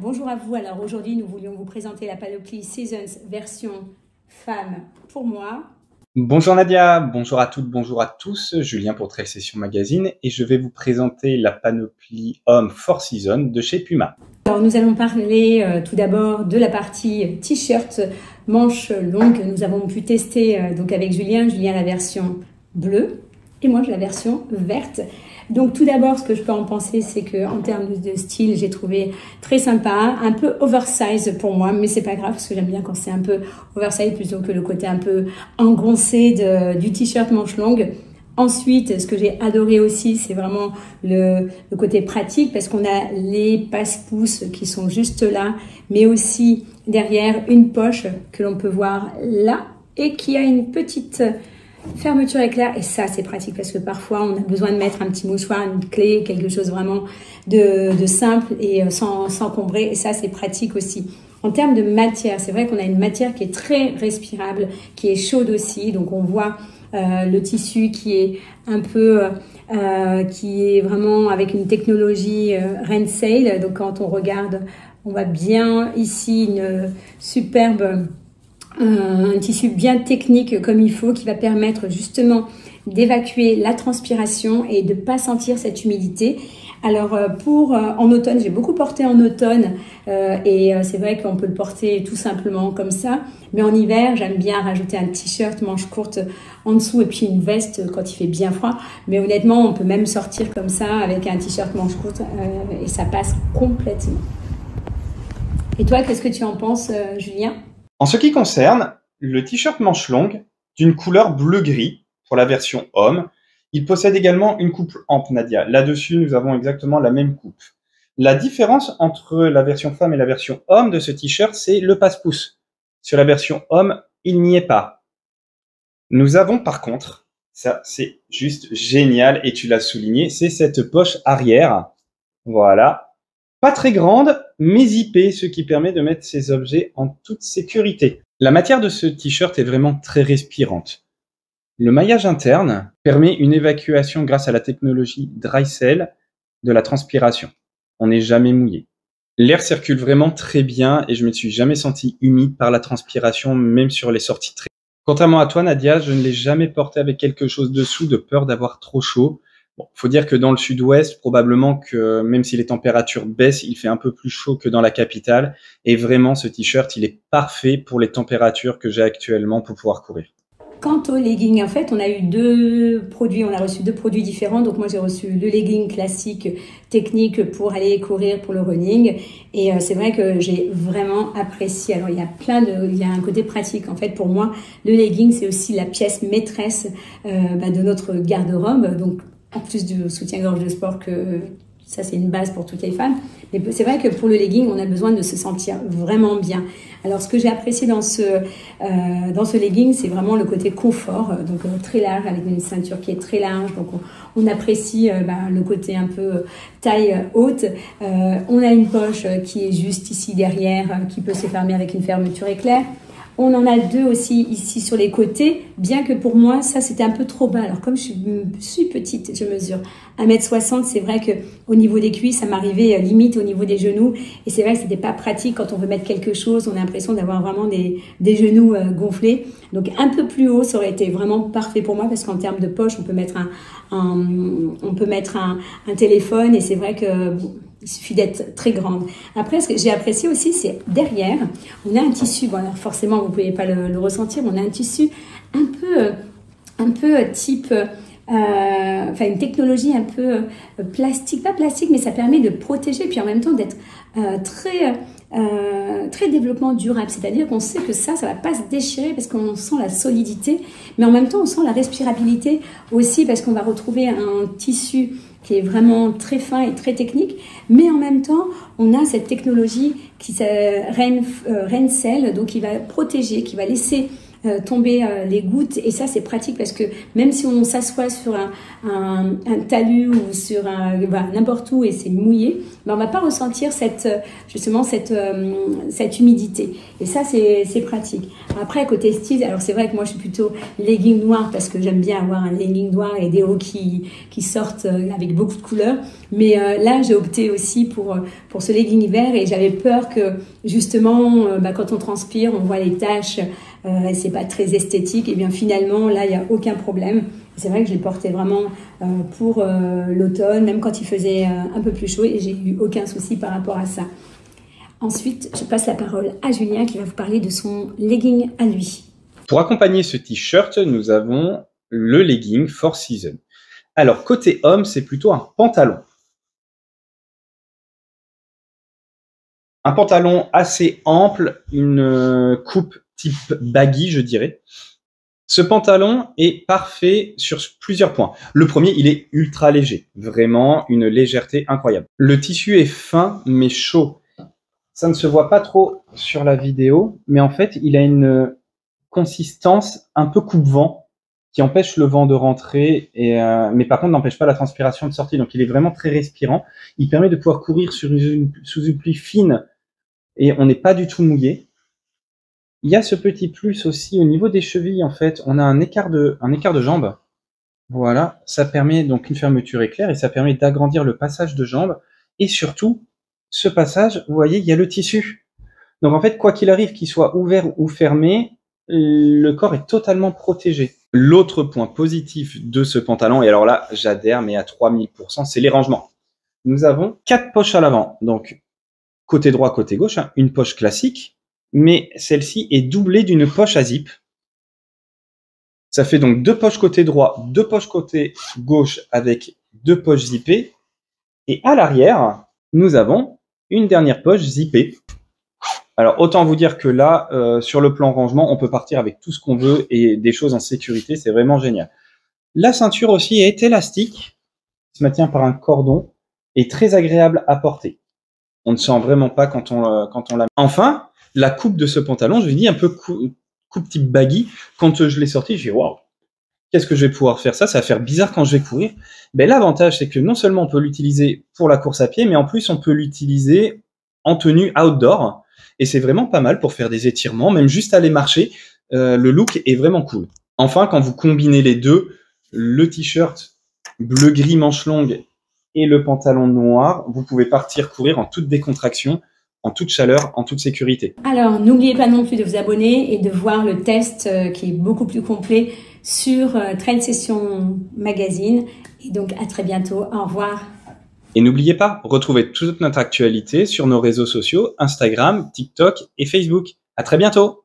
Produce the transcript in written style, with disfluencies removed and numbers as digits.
Bonjour à vous. Alors aujourd'hui, nous voulions vous présenter la panoplie Seasons version femme pour moi. Bonjour Nadia, bonjour à toutes, bonjour à tous, Julien pour Trail Session Magazine et je vais vous présenter la panoplie homme 4 Seasons de chez Puma. Alors nous allons parler tout d'abord de la partie t-shirt manche longue. Nous avons pu tester donc avec Julien la version bleue et moi j'ai la version verte. Donc tout d'abord, ce que je peux en penser, c'est que en termes de style, j'ai trouvé très sympa, un peu oversize pour moi, mais c'est pas grave parce que j'aime bien quand c'est un peu oversize plutôt que le côté un peu engoncé du t-shirt manche longue. Ensuite, ce que j'ai adoré aussi, c'est vraiment le côté pratique parce qu'on a les passe-pouces qui sont juste là, mais aussi derrière une poche que l'on peut voir là et qui a une petite fermeture éclair. Et ça, c'est pratique parce que parfois, on a besoin de mettre un petit mouchoir, une clé, quelque chose vraiment de simple et sans s'encombrer. Et ça, c'est pratique aussi. En termes de matière, c'est vrai qu'on a une matière qui est très respirable, qui est chaude aussi. Donc, on voit le tissu qui est un peu, qui est vraiment avec une technologie Rensail. Donc, quand on regarde, on voit bien ici une superbe, un tissu bien technique comme il faut, qui va permettre justement d'évacuer la transpiration et de ne pas sentir cette humidité. Alors en automne, j'ai beaucoup porté en automne et c'est vrai qu'on peut le porter tout simplement comme ça. Mais en hiver, j'aime bien rajouter un t-shirt manche courte en dessous et puis une veste quand il fait bien froid. Mais honnêtement, on peut même sortir comme ça avec un t-shirt manche courte et ça passe complètement. Et toi, qu'est-ce que tu en penses, Julien ? En ce qui concerne le t-shirt manche longue d'une couleur bleu-gris pour la version homme, il possède également une coupe ample, Nadia. Là-dessus, nous avons exactement la même coupe. La différence entre la version femme et la version homme de ce t-shirt, c'est le passe-pouce. Sur la version homme, il n'y est pas. Nous avons par contre, ça c'est juste génial et tu l'as souligné, c'est cette poche arrière. Voilà. Pas très grande, mais zippée, ce qui permet de mettre ces objets en toute sécurité. La matière de ce t-shirt est vraiment très respirante. Le maillage interne permet une évacuation grâce à la technologie Dry-Cell de la transpiration. On n'est jamais mouillé. L'air circule vraiment très bien et je me suis jamais senti humide par la transpiration, même sur les sorties de trail. Contrairement à toi, Nadia, je ne l'ai jamais porté avec quelque chose dessous de peur d'avoir trop chaud. Bon, faut dire que dans le sud-ouest, probablement que même si les températures baissent, il fait un peu plus chaud que dans la capitale. Et vraiment, ce t-shirt, il est parfait pour les températures que j'ai actuellement pour pouvoir courir. Quant au legging, en fait, on a eu deux produits, on a reçu deux produits différents. Donc moi, j'ai reçu le legging classique technique pour aller courir pour le running. Et c'est vrai que j'ai vraiment apprécié. Alors, il y a un côté pratique. En fait, pour moi, le legging, c'est aussi la pièce maîtresse de notre garde-robe. Donc, en plus du soutien-gorge de sport ça, c'est une base pour toutes les femmes. Mais c'est vrai que pour le legging, on a besoin de se sentir vraiment bien. Alors, ce que j'ai apprécié dans ce legging, c'est vraiment le côté confort. Donc, très large, avec une ceinture qui est très large. Donc, on apprécie le côté un peu taille haute. On a une poche qui est juste ici derrière, qui peut se fermer avec une fermeture éclair. On en a deux aussi ici sur les côtés, bien que pour moi, ça, c'était un peu trop bas. Alors, comme je suis petite, je mesure 1m60, c'est vrai que au niveau des cuisses, ça m'arrivait limite au niveau des genoux. Et c'est vrai que c'était pas pratique quand on veut mettre quelque chose. On a l'impression d'avoir vraiment des genoux gonflés. Donc, un peu plus haut, ça aurait été vraiment parfait pour moi parce qu'en termes de poche, on peut mettre un téléphone et c'est vrai que il suffit d'être très grande. Après, ce que j'ai apprécié aussi, c'est derrière, on a un tissu. Bon, alors forcément, vous ne pouvez pas le ressentir, mais on a un tissu un peu type, une technologie un peu plastique, pas plastique, mais ça permet de protéger, puis en même temps d'être très développement durable. C'est-à-dire qu'on sait que ça va pas se déchirer parce qu'on sent la solidité, mais en même temps, on sent la respirabilité aussi parce qu'on va retrouver un tissu qui est vraiment très fin et très technique, mais en même temps, on a cette technologie qui Rensail, donc qui va protéger, qui va laisser tomber les gouttes. Et ça, c'est pratique parce que même si on s'assoit sur un talus ou sur n'importe où et c'est mouillé, ben, on va pas ressentir justement cette humidité. Et ça, c'est pratique. Après, côté style, alors c'est vrai que moi, je suis plutôt legging noir parce que j'aime bien avoir un legging noir et des hauts qui sortent avec beaucoup de couleurs. Mais là, j'ai opté aussi pour ce legging vert et j'avais peur que justement, quand on transpire, on voit les taches, c'est pas très esthétique. Et bien finalement, là, il n'y a aucun problème. C'est vrai que je les portais vraiment pour l'automne, même quand il faisait un peu plus chaud et j'ai eu aucun souci par rapport à ça. Ensuite, je passe la parole à Julien qui va vous parler de son legging à lui. Pour accompagner ce t-shirt, nous avons le legging Four Seasons. Alors, côté homme, c'est plutôt un pantalon. Un pantalon assez ample, une coupe type baggy, je dirais. Ce pantalon est parfait sur plusieurs points. Le premier, il est ultra léger. Vraiment, une légèreté incroyable. Le tissu est fin, mais chaud. Ça ne se voit pas trop sur la vidéo, mais en fait, il a une consistance un peu coupe-vent qui empêche le vent de rentrer, mais par contre n'empêche pas la transpiration de sortir. Donc il est vraiment très respirant. Il permet de pouvoir courir sous une pluie fine et on n'est pas du tout mouillé. Il y a ce petit plus aussi au niveau des chevilles. En fait, on a un écart de jambe. Voilà, ça permet donc une fermeture éclair et ça permet d'agrandir le passage de jambe. Et surtout, ce passage, vous voyez, il y a le tissu. Donc en fait, quoi qu'il arrive, qu'il soit ouvert ou fermé, le corps est totalement protégé. L'autre point positif de ce pantalon, et alors là, j'adhère, mais à 3000%, c'est les rangements. Nous avons 4 poches à l'avant, donc côté droit, côté gauche, hein, une poche classique, mais celle-ci est doublée d'une poche à zip. Ça fait donc 2 poches côté droit, 2 poches côté gauche avec 2 poches zippées. Et à l'arrière, nous avons une dernière poche zippée. Alors, autant vous dire que là, sur le plan rangement, on peut partir avec tout ce qu'on veut et des choses en sécurité, c'est vraiment génial. La ceinture aussi est élastique, se maintient par un cordon et très agréable à porter. On ne sent vraiment pas quand on la met. Enfin, la coupe de ce pantalon, je vous dis un peu coupe type baggy. Quand je l'ai sorti, j'ai dit waouh, qu'est-ce que je vais pouvoir faire ça? Ça va faire bizarre quand je vais courir. Ben, l'avantage, c'est que non seulement on peut l'utiliser pour la course à pied, mais en plus on peut l'utiliser en tenue outdoor. Et c'est vraiment pas mal pour faire des étirements, même juste aller marcher. Le look est vraiment cool. Enfin, quand vous combinez les deux, le t-shirt bleu-gris manche longue et le pantalon noir, vous pouvez partir courir en toute décontraction, en toute chaleur, en toute sécurité. Alors, n'oubliez pas non plus de vous abonner et de voir le test qui est beaucoup plus complet sur Trend Session Magazine. Et donc, à très bientôt. Au revoir. Et n'oubliez pas, retrouvez toute notre actualité sur nos réseaux sociaux, Instagram, TikTok et Facebook. À très bientôt!